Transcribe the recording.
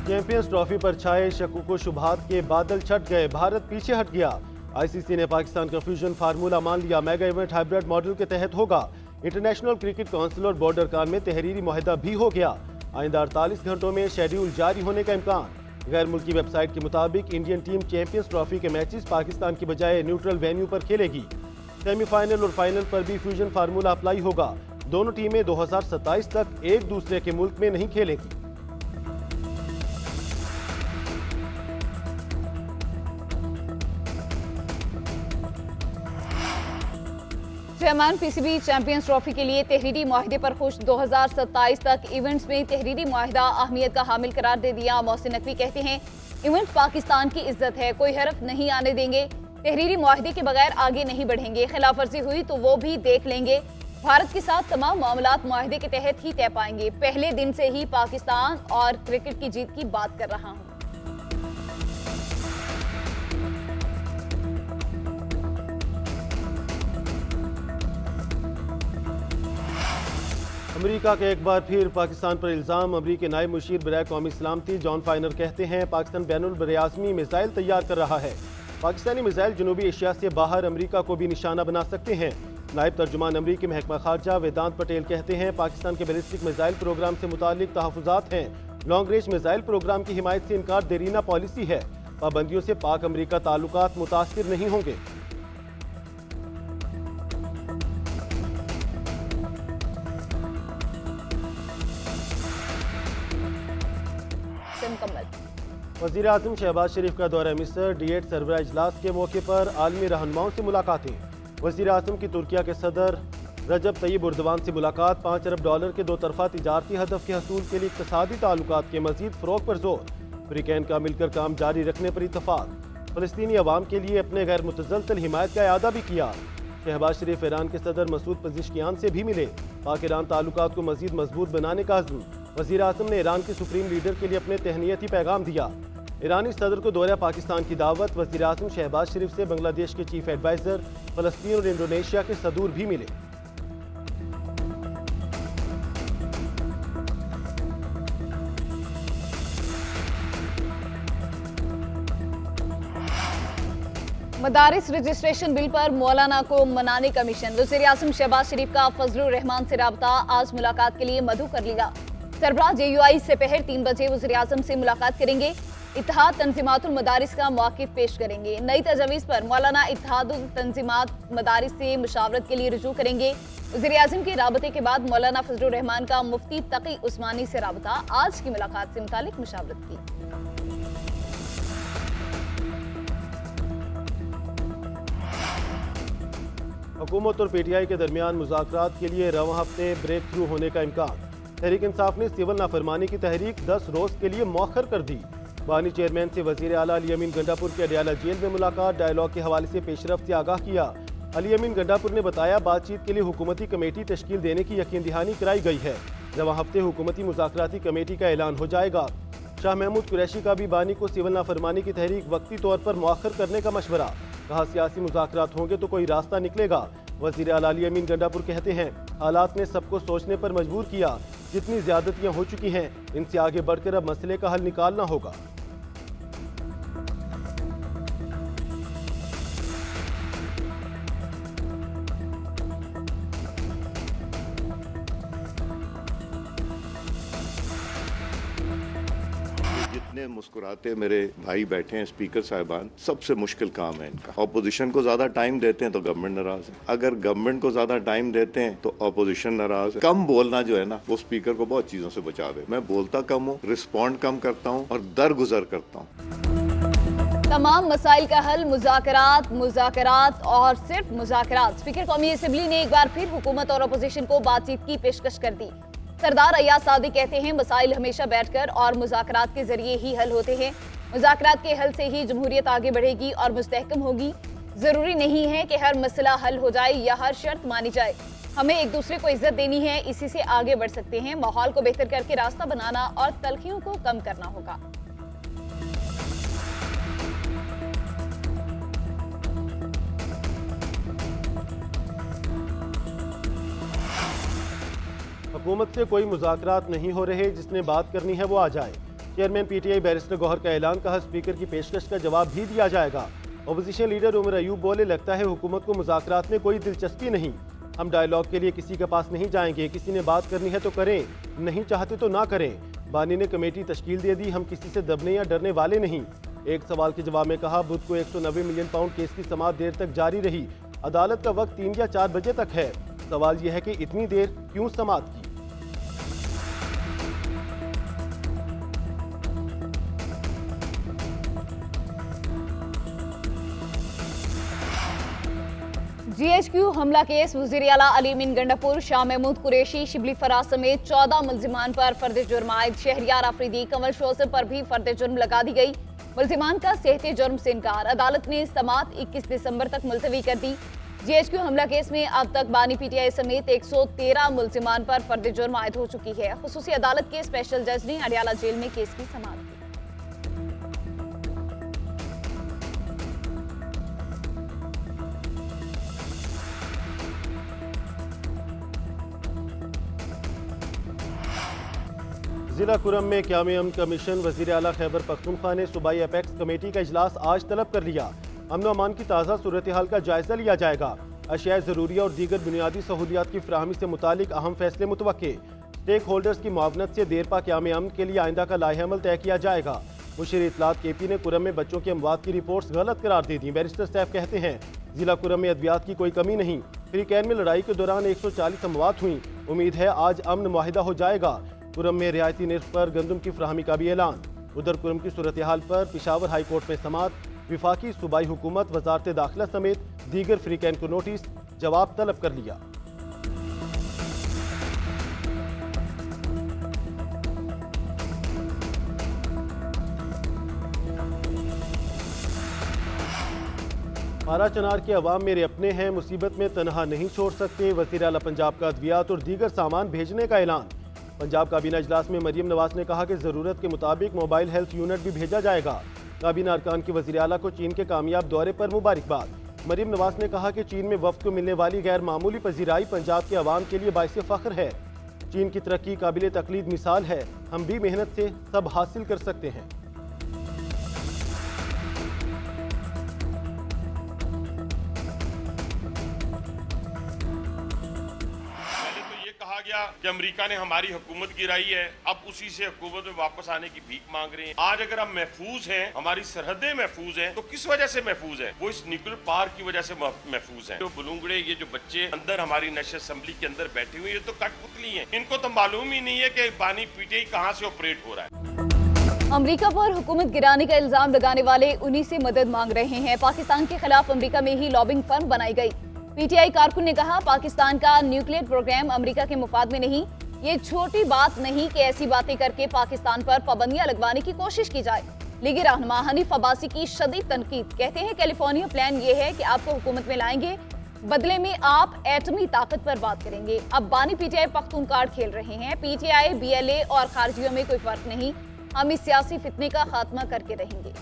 Champions trophy पर छाए शकूक व शुबहात के बादल छट गए, भारत पीछे हट गया। आईसीसी ने पाकिस्तान का फ्यूजन फार्मूला मान लिया, मेगा इवेंट हाइब्रिड मॉडल के तहत होगा। इंटरनेशनल क्रिकेट काउंसिल और बोर्ड अरकान में तहरीरी मुआहदा भी हो गया। आइंदा 48 घंटों में शेड्यूल जारी होने का इम्कान। गैर मुल्की वेबसाइट के मुताबिक इंडियन टीम चैंपियंस ट्रॉफी के मैचेस पाकिस्तान की बजाय न्यूट्रल वेन्यू पर खेलेगी। सेमीफाइनल और फाइनल पर भी फ्यूजन फार्मूला अप्लाई होगा। दोनों टीमें 2027 तक एक दूसरे के मुल्क में नहीं खेलेंगी। चेयरमैन पीसीबी चैंपियंस ट्रॉफी के लिए तहरीरी मुआहदे पर खुश। 2027 तक इवेंट्स में तहरीरी मुआहदा अहमियत का हामिल करार दे दिया। मोहसिन नकवी कहते हैं, इवेंट पाकिस्तान की इज्जत है, कोई हरफ नहीं आने देंगे। तहरीरी मुआहदे के बगैर आगे नहीं बढ़ेंगे। खिलाफ वर्जी हुई तो वो भी देख लेंगे। भारत के साथ तमाम मामलात मुआहदे के तहत ही तय पाएंगे। पहले दिन से ही पाकिस्तान और क्रिकेट की जीत की बात कर रहा हूँ। अमेरिका के एक बार फिर पाकिस्तान पर इल्जाम। अमेरिकी नायब मुशीर बराए कौमी सलामती जॉन फाइनर कहते हैं, पाकिस्तान बैनुल बरिआज़मी मिसाइल तैयार कर रहा है। पाकिस्तानी मिसाइल जनूबी एशिया से बाहर अमेरिका को भी निशाना बना सकते हैं। नायब तर्जुमान अमरीकी महकमा खारजा वेदांत पटेल कहते हैं, पाकिस्तान के बैलिस्टिक मिसाइल प्रोग्राम से मुतालिक तहफ़्फ़ुज़ात हैं। लॉन्ग रेंज मिसाइल प्रोग्राम की हिमायत से इनकार देरीना पॉलिसी है। पाबंदियों से पाक अमरीका ताल्लुकात मुतासिर नहीं होंगे। वज़ीर आज़म शहबाज शरीफ का दौरा मिस्र, D8 सरबराह इजलास के मौके पर आलमी रहनुमाओं से मुलाकातें। वज़ीर आज़म की तुर्किया के सदर रजब तय्यब उर्दवान से मुलाकात। $5 अरब के दो तरफा तिजारती हदफ के हसूल के लिए इक़्तिसादी ताल्लुकात के मज़ीद फ़रोग़ पर जोर। फ्रीकैन का मिलकर काम जारी रखने पर इत्तफ़ाक़। फ़लस्तीनी अवाम के लिए अपने गैर मुतज़लज़ल हिमायत का इआदा भी किया। शहबाज शरीफ ईरान के सदर मसूद पज़ेश्कियान से भी मिले। पाक ईरान ताल्लुकात को मज़ीद मजबूत बनाने का अज़्म। वज़ीर आज़म ने ईरान के सुप्रीम लीडर के लिए अपने तहनीती पैगाम दिया। ईरानी सदर को दौरा पाकिस्तान की दावत। वज़ीर आज़म शहबाज शरीफ से बांग्लादेश के चीफ एडवाइज़र, फ़लस्तीन और इंडोनेशिया के सदूर भी मिले। मदारिस रजिस्ट्रेशन बिल पर मौलाना को मनाने का मिशन। वज़ीर आज़म शहबाज शरीफ का फजलुर रहमान से राबता। आज मुलाकात के लिए मधु कर लिया। सरबराह JUI से पहर 3 बजे वज़ीर आज़म से मुलाकात करेंगे। इत्तेहाद तंजीमातुल मदारिस का मौक़िफ़ पेश करेंगे। नई तजवीज़ पर मौलाना इत्तेहादुल तंजीमात मदारिस से मुशावरत के लिए रुजू करेंगे। वज़ीर आज़म के राबते के बाद मौलाना फजलुर रहमान का मुफ्ती तकी उस्मानी से राबता। आज की मुलाकात से मुतालिक मुशावरत की। हुकूमत और PTI के दरमियान मुज़ाकरात के लिए रवां हफ्ते ब्रेक थ्रू होने का इम्कान। तहरीक इंसाफ ने सिविल नाफरमानी की तहरीक 10 रोज़ के लिए मौखर कर दी। बानी चेयरमैन से वज़ीर आला अली अमीन गंडापुर के अडियाला जेल में मुलाकात। डायलॉग के हवाले से पेशरफ्त से आगाह किया। अली अमीन गंडापुर ने बताया, बातचीत के लिए हुकूमती कमेटी तश्कील देने की यकीन दहानी कराई गई है। रवां हफ्ते हुकूमती मुज़ाकराती कमेटी का ऐलान हो जाएगा। शाह महमूद कुरैशी का भी बानी को सिविल नाफरमानी की तहरीक वक्ती तौर पर मौखर करने का मशवरा। कहा, सियासी मुज़ाकरात होंगे तो कोई रास्ता निकलेगा। वज़ीर आला अली अमीन गंडापुर कहते हैं, हालात ने सबको सोचने पर मजबूर किया। जितनी ज़्यादतियाँ हो चुकी हैं, इनसे आगे बढ़कर अब मसले का हल निकालना होगा। जितने मुस्कुराते मेरे भाई बैठे हैं स्पीकर साहिबान, सबसे मुश्किल काम है इनका। ऑपोजिशन को ज्यादा टाइम देते हैं तो गवर्नमेंट नाराज है, अगर गवर्नमेंट को ज्यादा टाइम देते हैं तो ऑपोजिशन नाराज है। कम बोलना जो है ना, वो स्पीकर को बहुत चीजों से बचा दे। मैं बोलता कम हूँ, रिस्पॉन्ड कम करता हूँ और दरगुजर करता हूँ। तमाम मसाइल का हल मुज़ाकरात, मुज़ाकरात और सिर्फ मुज़ाकरात। स्पीकर कौमी असेंबली ने एक बार फिर हुकूमत और अपोजिशन को बातचीत की पेशकश कर दी। सरदार अय्याज सादी कहते हैं, मसाइल हमेशा बैठकर और मुज़ाकरात के जरिए ही हल होते हैं। मुज़ाकरात के हल से ही जमहूरियत आगे बढ़ेगी और मुस्तहकम होगी। जरूरी नहीं है कि हर मसला हल हो जाए या हर शर्त मानी जाए। हमें एक दूसरे को इज्जत देनी है, इसी से आगे बढ़ सकते हैं। माहौल को बेहतर करके रास्ता बनाना और तलखियों को कम करना होगा। हुकूमत से कोई मुज़ाकरात नहीं हो रहे, जिसने बात करनी है वो आ जाए। चेयरमैन पीटीआई बैरिस्टर गौहर का ऐलान, कहा स्पीकर की पेशकश का जवाब भी दिया जाएगा। अपोजिशन लीडर उमर अयूब बोले, लगता है हुकूमत को मुज़ाकरात में कोई दिलचस्पी नहीं, हम डायलॉग के लिए किसी के पास नहीं जाएंगे, किसी ने बात करनी है तो करें, नहीं चाहते तो ना करें। बानी ने कमेटी तश्कील दे दी, हम किसी से दबने या डरने वाले नहीं। एक सवाल के जवाब में कहा, बुध को 190 मिलियन पाउंड केस की समाअत देर तक जारी रही, अदालत का वक्त 3 या 4 बजे तक है। सवाल यह है कि इतनी देर क्यों समाअत की। GHQ हमला केस, वज़ीर आला अली मीन गंडापुर, शाह महमूद कुरैशी, शिबली फराज समेत 14 मुल्जिमान पर फर्द जुर्म आयद। शहरियार आफरीदी, कंवल शोसर पर भी फर्द जुर्म लगा दी गई। मुल्जिमान का सेहते जुर्म से इनकार, अदालत ने समाअत 21 दिसंबर तक मुलतवी कर दी। GHQ हमला केस में अब तक बानी PTI समेत 113 मुल्जिमान पर फर्द जुर्म आयद हो चुकी है। खुसूसी अदालत के स्पेशल जज ने अडियाला जेल में केस की समाअत की। जिला कुरम में क़याम-ए-अमन कमीशन, वज़ीर आला खैबर पख्तूनख्वा ने सूबाई अपेक्स कमेटी का इजलास आज तलब कर लिया। अमन व अमान की ताज़ा सूरत हाल का जायजा लिया जाएगा। अशिया ज़रूरिया और दीगर बुनियादी सहूलियात की फराहमी से मुतालिक अहम फैसले मुतवक्के। स्टेक होल्डर्स की मुआवनत से देरपा क़याम-ए-अमन के लिए आइंदा का लाहे-अमल तय किया जाएगा। मुशीर इत्तलात KP ने कुरम में बच्चों की अमवात की रिपोर्ट्स गलत करार दे दी। बैरिस्टर सैफ कहते हैं, जिला कुरम में अद्वियात की कोई कमी नहीं। फ्री कैन में लड़ाई के दौरान 140 अमवात हुई। उम्मीद है आज अमन मुआहिदा हो जाएगा। कुरम में रियायती निर्फ पर गंदम की फराहमी का भी ऐलान। उधर कुरम की सूरत हाल पर पिशावर हाई कोर्ट में समाअत, विफाकी सूबाई हुकूमत, वजारत दाखिला समेत दीगर फ्री कैन को नोटिस, जवाब तलब कर लिया। पारा चनार के अवाम मेरे अपने हैं, मुसीबत में तनहा नहीं छोड़ सकते। वज़ीर आला पंजाब का अद्वियात और दीगर सामान भेजने का ऐलान। पंजाब काबीना इजलास में मरियम नवाज ने कहा कि ज़रूरत के मुताबिक मोबाइल हेल्थ यूनिट भी भेजा जाएगा। काबीना अरकान की वज़ीर आला को चीन के कामयाब दौरे पर मुबारकबाद। मरियम नवाज ने कहा कि चीन में वफ्द को मिलने वाली गैर मामूली पजीराई पंजाब के अवाम के लिए बाइस फ़ख्र है। चीन की तरक्की काबिल तकलीद मिसाल है, हम भी मेहनत से सब हासिल कर सकते हैं। गया कि अमेरिका ने हमारी हुकूमत गिराई है, अब उसी से हुकूमत में वापस आने की भीख मांग रहे हैं। आज अगर हम महफूज हैं, हमारी सरहदें महफूज हैं, तो किस वजह से महफूज हैं? वो इस न्यूक्लियर पावर की वजह से महफूज हैं। जो बुलूंगड़े, ये जो बच्चे अंदर हमारी नेशनल असेंबली के अंदर बैठे हुए, ये तो कठपुतली हैं। इनको तो मालूम ही नहीं है कि बानी PTI कहाँ से ऑपरेट हो रहा है। अमेरिका पर हुकूमत गिराने का इल्जाम लगाने वाले उन्हीं से मदद मांग रहे हैं। पाकिस्तान के खिलाफ अमेरिका में ही लॉबिंग फर्म बनाई गई। PTI कारकुन ने कहा, पाकिस्तान का न्यूक्लियर प्रोग्राम अमेरिका के मुफाद में नहीं। ये छोटी बात नहीं कि ऐसी बातें करके पाकिस्तान पर पाबंदियां लगवाने की कोशिश की जाए। लीगी रहनुमा हनीफ अब्बासी की शदीद तनकीद, कहते हैं कैलिफोर्निया प्लान ये है कि आपको हुकूमत में लाएंगे, बदले में आप एटमी ताकत पर बात करेंगे। अब बानी PTI पख्तून कार्ड खेल रहे हैं। PTI, BLA और खारजियों में कोई फर्क नहीं, हम इस सियासी फितने का खात्मा करके रहेंगे।